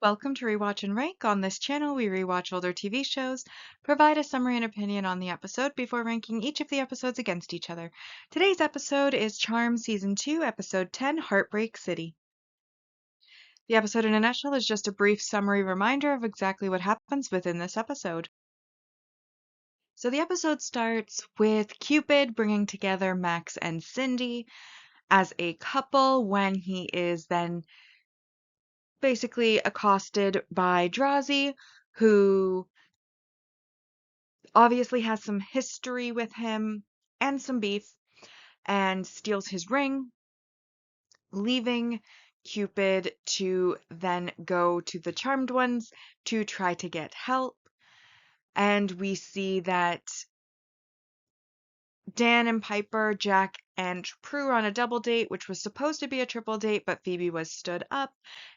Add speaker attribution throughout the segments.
Speaker 1: Welcome to Rewatch and Rank. On this channel, we rewatch older TV shows, provide a summary and opinion on the episode before ranking each of the episodes against each other. Today's episode is Charmed Season 2, Episode 10, Heartbreak City. The episode in a nutshell is just a brief summary reminder of exactly what happens within this episode. So the episode starts with Cupid bringing together Max and Cindy as a couple when he is then basically accosted by Drazi, who obviously has some history with him and some beef, and steals his ring, leaving Cupid to then go to the Charmed Ones to try to get help. And we see that Dan and Piper, Jack and Prue are on a double date, which was supposed to be a triple date, but Phoebe was stood up.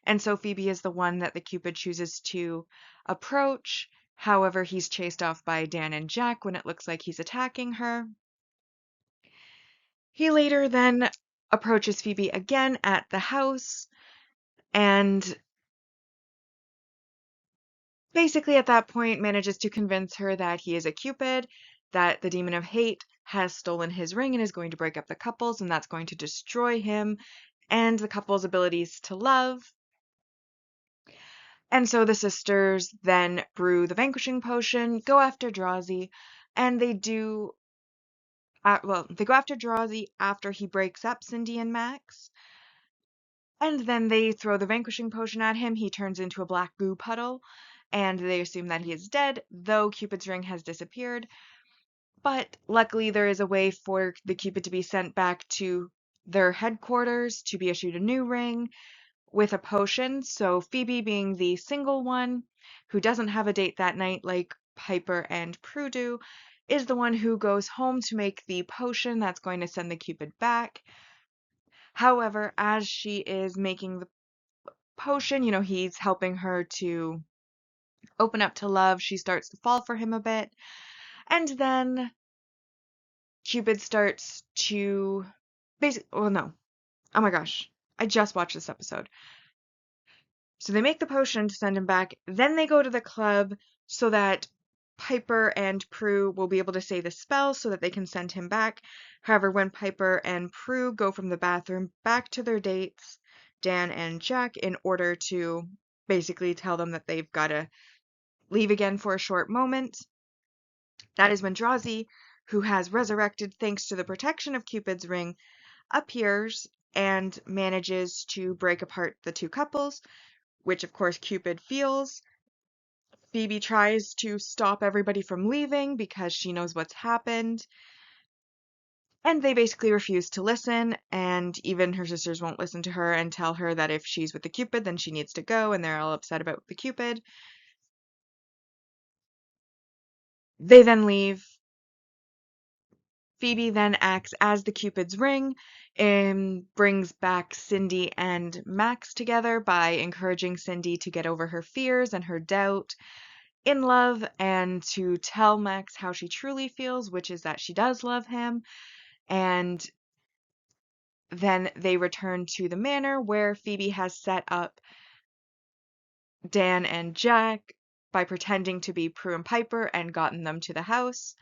Speaker 1: And so Phoebe is the one that the Cupid chooses to approach. However, he's chased off by Dan and Jack when it looks like he's attacking her. He later then approaches Phoebe again at the house, and basically at that point manages to convince her that he is a Cupid, that the demon of hate has stolen his ring and is going to break up the couples, and that's going to destroy him and the couple's abilities to love. And so the sisters then brew the vanquishing potion, go after Drazi, and they go after Drazi after he breaks up Cindy and Max. And then they throw the vanquishing potion at him. He turns into a black goo puddle, and they assume that he is dead, though Cupid's ring has disappeared. But luckily, there is a way for the Cupid to be sent back to their headquarters to be issued a new ring with a potion. So Phoebe, being the single one who doesn't have a date that night like Piper and Prue do, is the one who goes home to make the potion that's going to send the Cupid back. However, as she is making the potion, he's helping her to open up to love. She starts to fall for him a bit. And then Cupid starts to no. Oh my gosh. I just watched this episode. So they make the potion to send him back. Then they go to the club so that Piper and Prue will be able to say the spell so that they can send him back. However, when Piper and Prue go from the bathroom back to their dates, Dan and Jack, in order to basically tell them that they've got to leave again for a short moment, that is when Drazi, who has resurrected thanks to the protection of Cupid's ring, appears and manages to break apart the two couples, which of course Cupid feels. Phoebe tries to stop everybody from leaving because she knows what's happened. And they basically refuse to listen, and even her sisters won't listen to her and tell her that if she's with the Cupid, then she needs to go, and they're all upset about the Cupid. They then leave. Phoebe then acts as the Cupid's ring and brings back Cindy and Max together by encouraging Cindy to get over her fears and her doubt in love and to tell Max how she truly feels, which is that she does love him. And then they return to the manor where Phoebe has set up Dan and Jack by pretending to be Prue and Piper and gotten them to the house.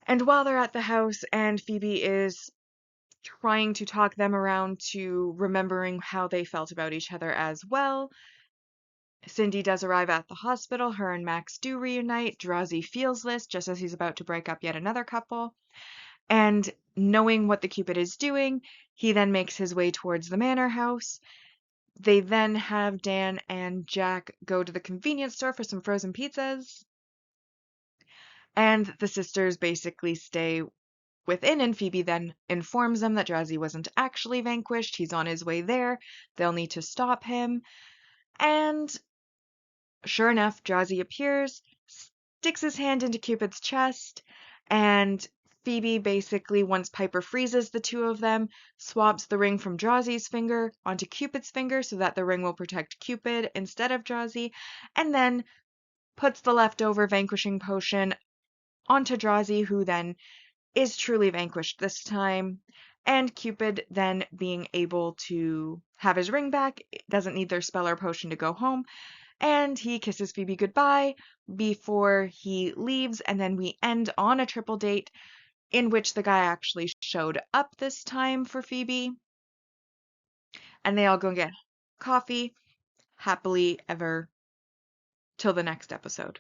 Speaker 1: And while they're at the house and Phoebe is trying to talk them around to remembering how they felt about each other as well, Cindy does arrive at the hospital. Her and Max do reunite. Drazi feels this just as he's about to break up yet another couple. And knowing what the Cupid is doing, he then makes his way towards the manor house. They then have Dan and Jack go to the convenience store for some frozen pizzas. And the sisters basically stay within, and Phoebe then informs them that Drazi wasn't actually vanquished. He's on his way there. They'll need to stop him. And sure enough, Drazi appears, sticks his hand into Cupid's chest, and Phoebe basically, once Piper freezes the two of them, swaps the ring from Drazi's finger onto Cupid's finger so that the ring will protect Cupid instead of Drazi, and then puts the leftover vanquishing potion onto Drazi, who then is truly vanquished this time. And Cupid then being able to have his ring back, doesn't need their spell or potion to go home, and he kisses Phoebe goodbye before he leaves, and then we end on a triple date in which the guy actually showed up this time for Phoebe, and they all go and get coffee happily ever till the next episode.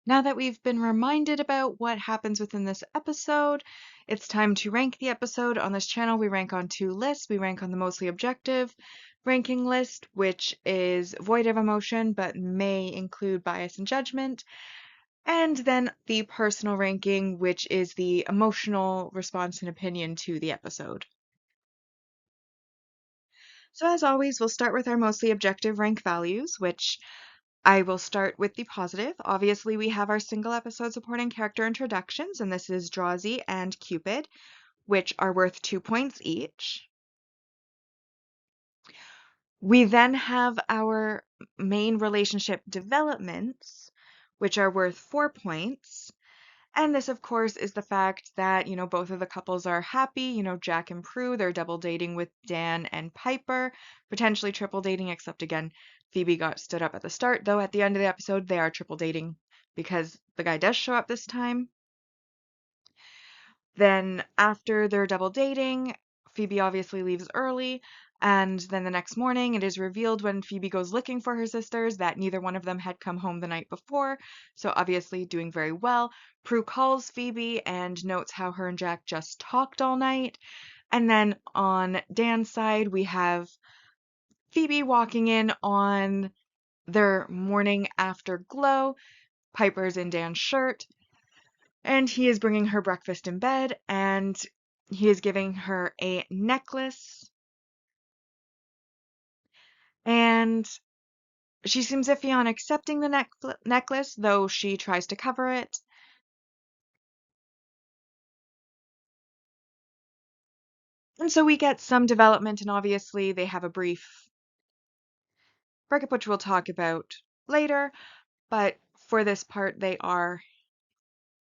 Speaker 1: Now that we've been reminded about what happens within this episode, it's time to rank the episode. On this channel, we rank on two lists. We rank on the mostly objective ranking list, which is void of emotion but may include bias and judgment, and then the personal ranking, which is the emotional response and opinion to the episode. So as always, we'll start with our mostly objective rank values, which I will start with the positive. Obviously, we have our single episode supporting character introductions, and this is Drazi and Cupid, which are worth 2 points each. We then have our main relationship developments, which are worth 4 points. And this, of course, is the fact that, both of the couples are happy. Jack and Prue, they're double dating with Dan and Piper, potentially triple dating, except again, Phoebe got stood up at the start, though at the end of the episode, they are triple dating because the guy does show up this time. Then after they're double dating, Phoebe obviously leaves early, and then the next morning it is revealed when Phoebe goes looking for her sisters that neither one of them had come home the night before, so obviously doing very well. Prue calls Phoebe and notes how her and Jack just talked all night. And then on Dan's side, we have Phoebe walking in on their morning after glow. Piper's in Dan's shirt, and he is bringing her breakfast in bed, and he is giving her a necklace, and she seems iffy on accepting the necklace, though she tries to cover it. And so we get some development, and obviously they have a brief breakup, which we'll talk about later, but for this part, they are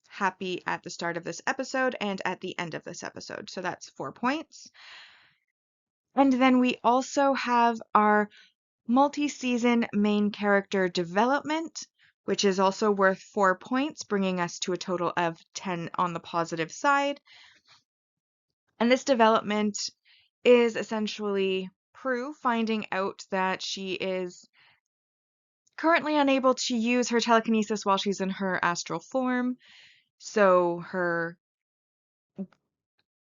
Speaker 1: happy at the start of this episode and at the end of this episode. So that's 4 points. And then we also have our multi-season main character development, which is also worth 4 points, bringing us to a total of 10 on the positive side. And this development is essentially Prue finding out that she is currently unable to use her telekinesis while she's in her astral form. So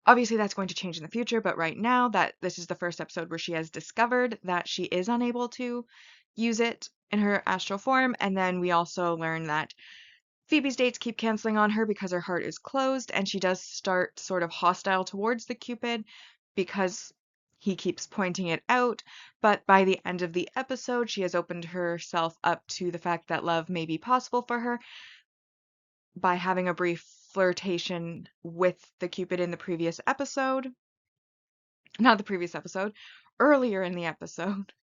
Speaker 1: obviously that's going to change in the future, but right now that this is the first episode where she has discovered that she is unable to use it in her astral form. And then we also learn that Phoebe's dates keep canceling on her because her heart is closed, and she does start sort of hostile towards the Cupid because he keeps pointing it out. But by the end of the episode, she has opened herself up to the fact that love may be possible for her by having a brief flirtation with the Cupid in the previous episode. Not the previous episode, earlier in the episode.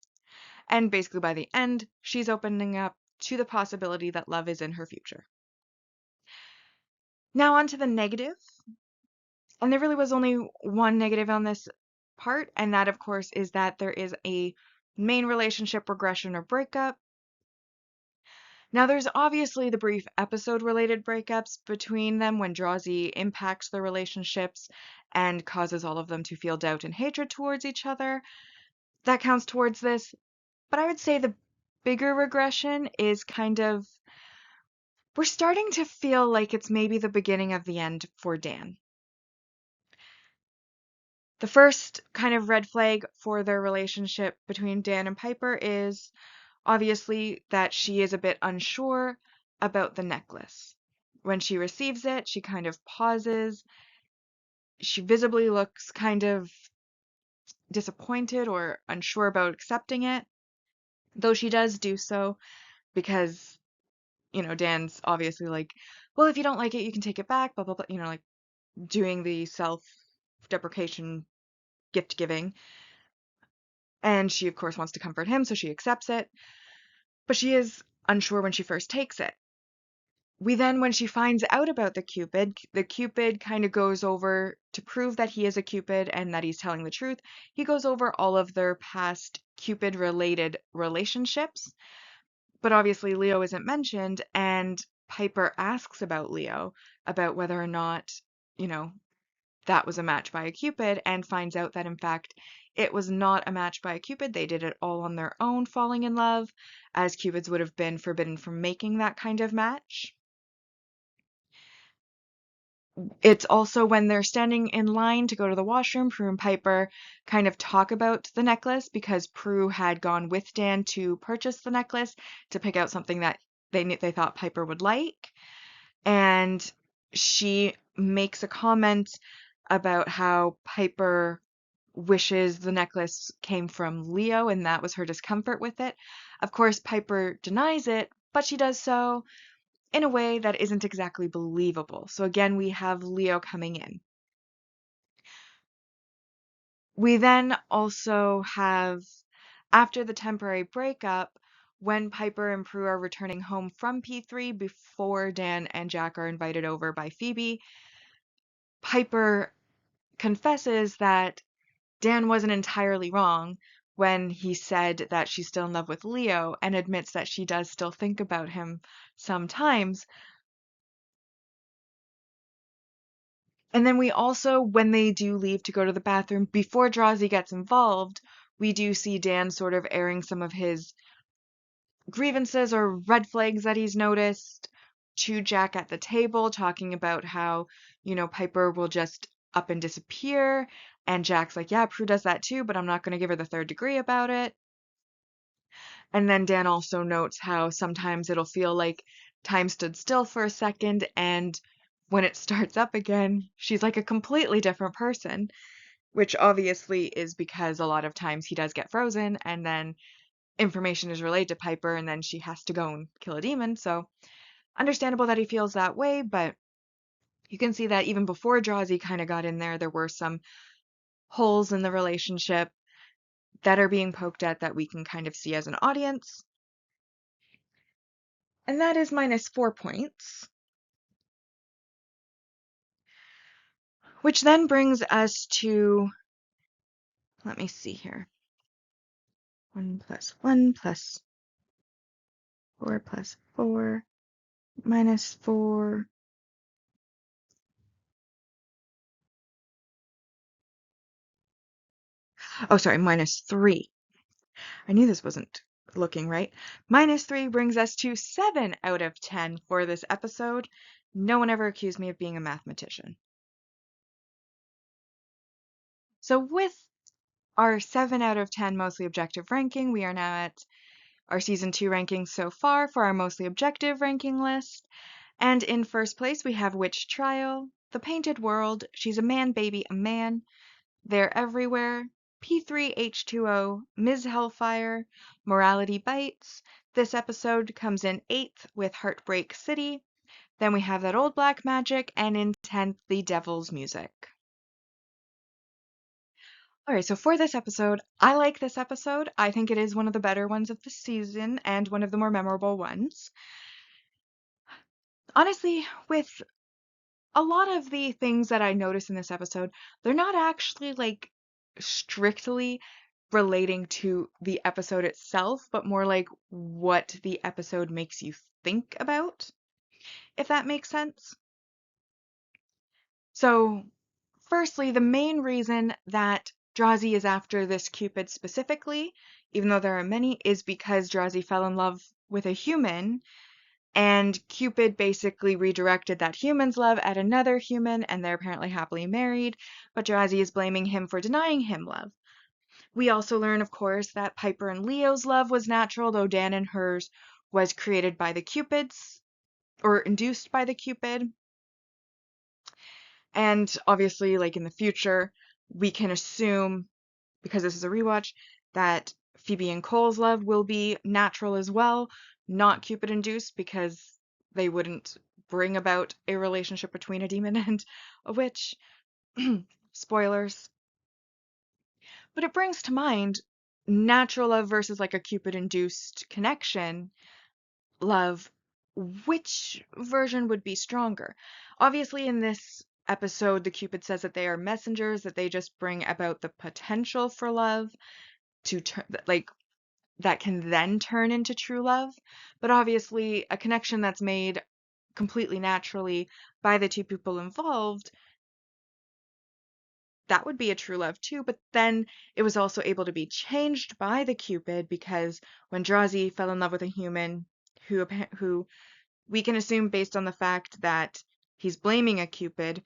Speaker 1: And basically by the end, she's opening up to the possibility that love is in her future. Now on to the negative. And there really was only one negative on this part, and that, of course, is that there is a main relationship regression or breakup. Now, there's obviously the brief episode-related breakups between them when Drazi impacts the relationships and causes all of them to feel doubt and hatred towards each other. That counts towards this. But I would say the bigger regression is kind of, we're starting to feel like it's maybe the beginning of the end for Dan. The first kind of red flag for their relationship between Dan and Piper is obviously that she is a bit unsure about the necklace. When she receives it, she kind of pauses. She visibly looks kind of disappointed or unsure about accepting it, though she does do so because, Dan's obviously like, well, if you don't like it, you can take it back, blah, blah, blah, like doing the self-deprecation gift giving. And she, of course, wants to comfort him, so she accepts it. But she is unsure when she first takes it. We then, when she finds out about the Cupid kind of goes over to prove that he is a Cupid and that he's telling the truth. He goes over all of their past Cupid related relationships, but obviously Leo isn't mentioned, and Piper asks about Leo, about whether or not, you know, that was a match by a Cupid, and finds out that in fact it was not a match by a Cupid. They did it all on their own, falling in love, as Cupids would have been forbidden from making that kind of match. It's also when they're standing in line to go to the washroom, Prue and Piper kind of talk about the necklace because Prue had gone with Dan to purchase the necklace to pick out something that they thought Piper would like. And she makes a comment about how Piper wishes the necklace came from Leo and that was her discomfort with it. Of course, Piper denies it, but she does so in a way that isn't exactly believable. So again, we have Leo coming in. We then also have, after the temporary breakup, when Piper and Prue are returning home from P3 before Dan and Jack are invited over by Phoebe, Piper confesses that Dan wasn't entirely wrong when he said that she's still in love with Leo, and admits that she does still think about him sometimes. And then we also, when they do leave to go to the bathroom, before Drazi gets involved, we do see Dan sort of airing some of his grievances or red flags that he's noticed to Jack at the table, talking about how, Piper will just up and disappear. And Jack's like, yeah, Prue does that too, but I'm not going to give her the third degree about it. And then Dan also notes how sometimes it'll feel like time stood still for a second, and when it starts up again, she's like a completely different person, which obviously is because a lot of times he does get frozen and then information is relayed to Piper and then she has to go and kill a demon. So understandable that he feels that way, but you can see that even before Drazi kind of got in there, there were some holes in the relationship that are being poked at that we can kind of see as an audience. And that is -4 points. Which then brings us to, let me see here. 1 plus 1 plus 4 plus 4 -4. Oh, sorry, -3. I knew this wasn't looking right. -3 brings us to 7 out of 10 for this episode. No one ever accused me of being a mathematician. So with our 7 out of 10 mostly objective ranking, we are now at our season 2 rankings so far for our mostly objective ranking list. And in first place, we have Witch Trial, The Painted World, She's a Man, Baby, a Man, They're Everywhere, P3H2O, Ms. Hellfire, Morality Bites. This episode comes in 8th with Heartbreak City. Then we have That Old Black Magic, and in 10th, The Devil's Music. Alright, so for this episode, I like this episode. I think it is one of the better ones of the season and one of the more memorable ones. Honestly, with a lot of the things that I notice in this episode, they're not actually like strictly relating to the episode itself, but more like what the episode makes you think about, if that makes sense. So, firstly, the main reason that Drazi is after this Cupid specifically, even though there are many, is because Drazi fell in love with a human, and Cupid basically redirected that human's love at another human, and they're apparently happily married, but Drazi is blaming him for denying him love. We also learn, of course, that Piper and Leo's love was natural, though Dan and hers was created by the Cupids, or induced by the Cupid. And obviously, like in the future, we can assume, because this is a rewatch, that Phoebe and Cole's love will be natural as well, not Cupid induced, because they wouldn't bring about a relationship between a demon and a witch. Spoilers. But it brings to mind natural love versus like a Cupid induced connection, love. which version would be stronger? Obviously, in this episode, the Cupid says that they are messengers, that they just bring about the potential for love to turn, like, that can then turn into true love. But obviously, a connection that's made completely naturally by the two people involved, that would be a true love too. But then it was also able to be changed by the Cupid, because when Drazi fell in love with a human who we can assume, based on the fact that he's blaming a Cupid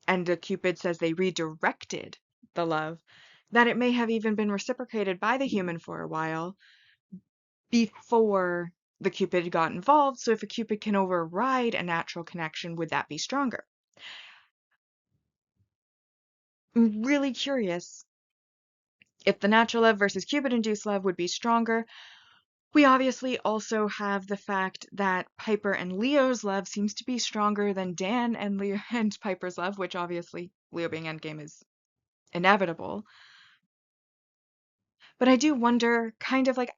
Speaker 1: and the Cupid says they redirected the love, that it may have even been reciprocated by the human for a while before the Cupid got involved. So if a Cupid can override a natural connection, would that be stronger? I'm really curious if the natural love versus Cupid-induced love would be stronger. We obviously also have the fact that Piper and Leo's love seems to be stronger than Dan and Leo and Piper's love, which obviously Leo being endgame is inevitable. But I do wonder, kind of like,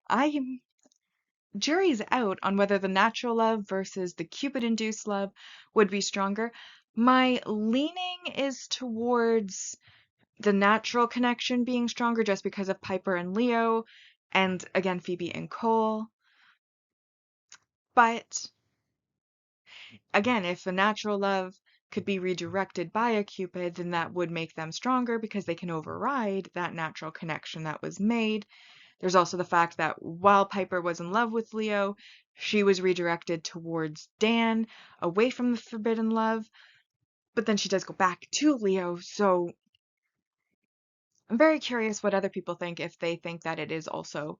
Speaker 1: jury's out on whether the natural love versus the Cupid-induced love would be stronger. My leaning is towards the natural connection being stronger just because of Piper and Leo, and again, Phoebe and Cole. But again, if the natural love could be redirected by a Cupid, then that would make them stronger because they can override that natural connection that was made. There's also the fact that while Piper was in love with Leo, she was redirected towards Dan, away from the forbidden love, but then she does go back to Leo. So I'm very curious what other people think, if they think that it is also,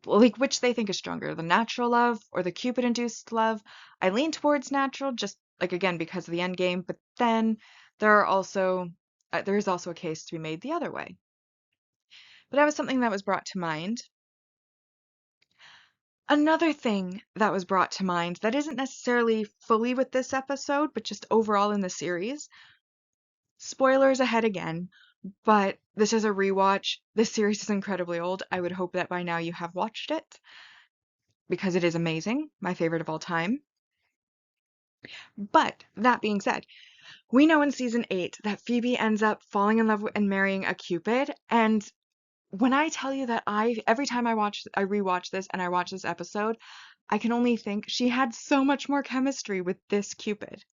Speaker 1: like, which they think is stronger, the natural love or the Cupid-induced love. I lean towards natural, just like, again, because of the end game, but then there is also a case to be made the other way. But that was something that was brought to mind. Another thing that was brought to mind that isn't necessarily fully with this episode, but just overall in the series. Spoilers ahead again, but this is a rewatch. This series is incredibly old. I would hope that by now you have watched it, because it is amazing, my favorite of all time. But that being said, we know in season 8 that Phoebe ends up falling in love and marrying a Cupid, and when I tell you that every time I rewatch this and I watch this episode, I can only think she had so much more chemistry with this Cupid.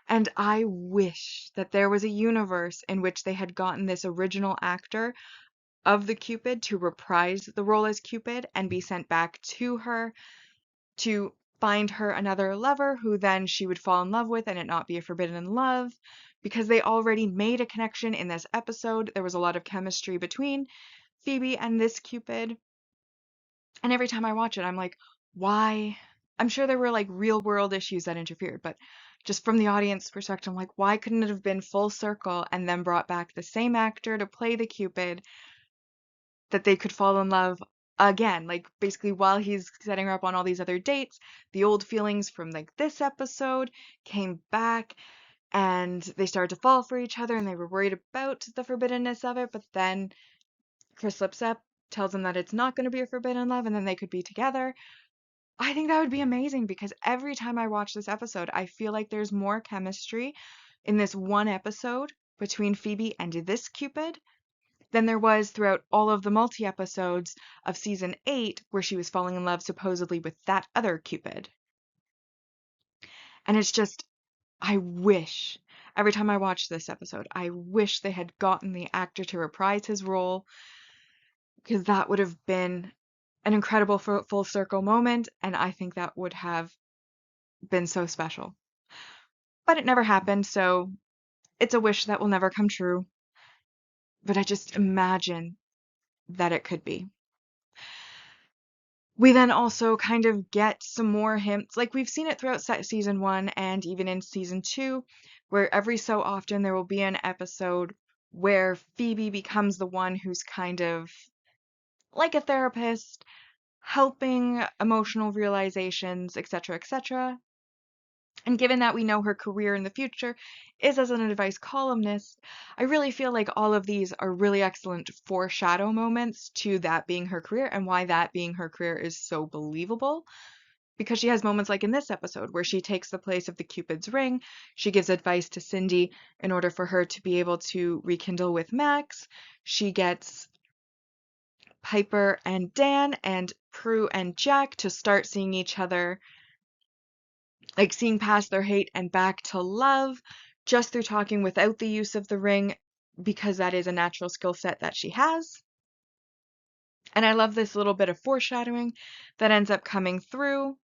Speaker 1: And I wish that there was a universe in which they had gotten this original actor of the Cupid to reprise the role as Cupid and be sent back to her to find her another lover who then she would fall in love with and it not be a forbidden love, because they already made a connection in this episode. There was a lot of chemistry between Phoebe and this Cupid. And every time I watch it, I'm like, why? I'm sure there were like real world issues that interfered, but just from the audience perspective, I'm like, why couldn't it have been full circle and then brought back the same actor to play the Cupid, that they could fall in love again? Like, basically, while he's setting her up on all these other dates, the old feelings from like this episode came back and they started to fall for each other and they were worried about the forbiddenness of it. But then Chris slips up, tells them that it's not going to be a forbidden love, and then they could be together. I think that would be amazing, because every time I watch this episode, I feel like there's more chemistry in this one episode between Phoebe and this Cupid than there was throughout all of the multi-episodes of season 8, where she was falling in love supposedly with that other Cupid. And it's just, I wish, every time I watch this episode, I wish they had gotten the actor to reprise his role, because that would have been an incredible full circle moment, and I think that would have been so special. But it never happened, so it's a wish that will never come true. But I just imagine that it could be. We then also kind of get some more hints, like we've seen it throughout season 1 and even in season 2, where every so often there will be an episode where Phoebe becomes the one who's kind of like a therapist, helping emotional realizations, etc., etc. And given that we know her career in the future is as an advice columnist, I really feel like all of these are really excellent foreshadow moments to that being her career, and why that being her career is so believable. because she has moments like in this episode where she takes the place of the Cupid's ring. She gives advice to Cindy in order for her to be able to rekindle with Max. She gets Piper and Dan and Prue and Jack to start seeing each other, like seeing past their hate and back to love, just through talking without the use of the ring, because that is a natural skill set that she has. And I love this little bit of foreshadowing that ends up coming through.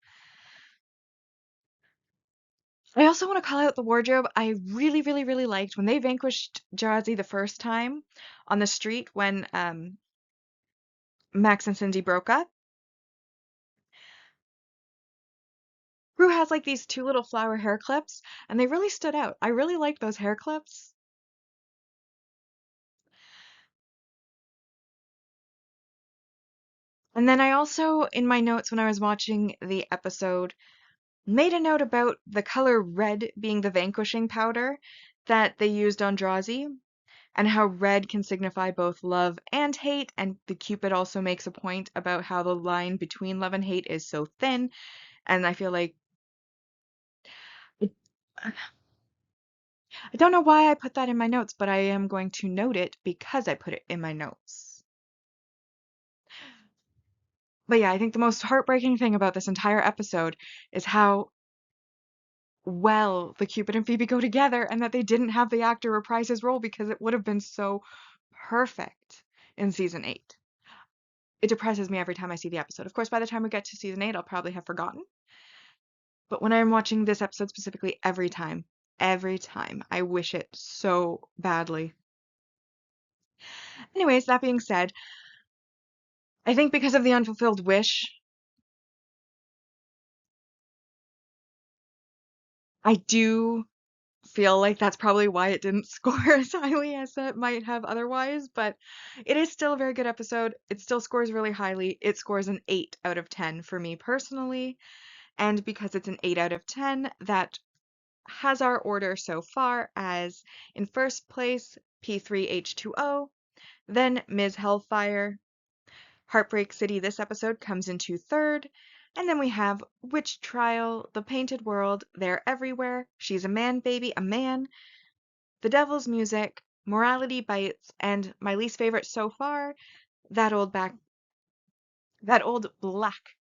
Speaker 1: I also want to call out the wardrobe. I really, really, really liked when they vanquished Jazzy the first time on the street when Max and Cindy broke up. Prue has like these two little flower hair clips, and they really stood out. I really liked those hair clips. And then I also, in my notes when I was watching the episode, made a note about the color red being the vanquishing powder that they used on Drazi, and how red can signify both love and hate. And the Cupid also makes a point about how the line between love and hate is so thin. And I feel like it, I don't know why I put that in my notes, but I am going to note it because I put it in my notes. But yeah, I think the most heartbreaking thing about this entire episode is how well the Cupid and Phoebe go together, and that they didn't have the actor reprise his role because it would have been so perfect in season 8. It depresses me every time I see the episode. Of course, by the time we get to season 8, I'll probably have forgotten. But when I'm watching this episode specifically, every time, I wish it so badly. Anyways, that being said, I think because of the unfulfilled wish, I do feel like that's probably why it didn't score as highly as it might have otherwise, but it is still a very good episode. It still scores really highly. It scores an 8 out of 10 for me personally, and because it's an 8 out of 10, that has our order so far as in first place P3H2O, then Ms. Hellfire. Heartbreak City this episode comes into third, and then we have Witch Trial, The Painted World, They're Everywhere, She's a Man Baby, a Man, The Devil's Music, Morality Bites, and my least favorite so far, that old black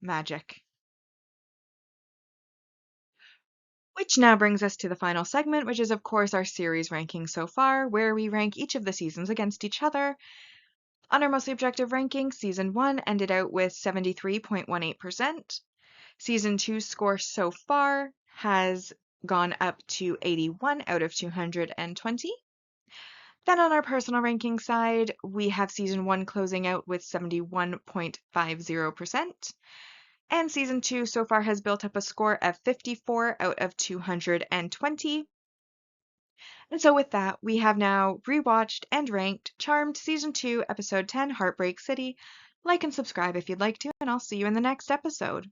Speaker 1: magic. Which now brings us to the final segment, which is of course our series ranking so far, where we rank each of the seasons against each other. On our mostly objective ranking, Season 1 ended out with 73.18%. Season 2's score so far has gone up to 81 out of 220. Then on our personal ranking side, we have Season 1 closing out with 71.50%. And Season 2 so far has built up a score of 54 out of 220. And so with that, we have now rewatched and ranked Charmed Season 2, Episode 10, Heartbreak City. Like and subscribe if you'd like to, and I'll see you in the next episode.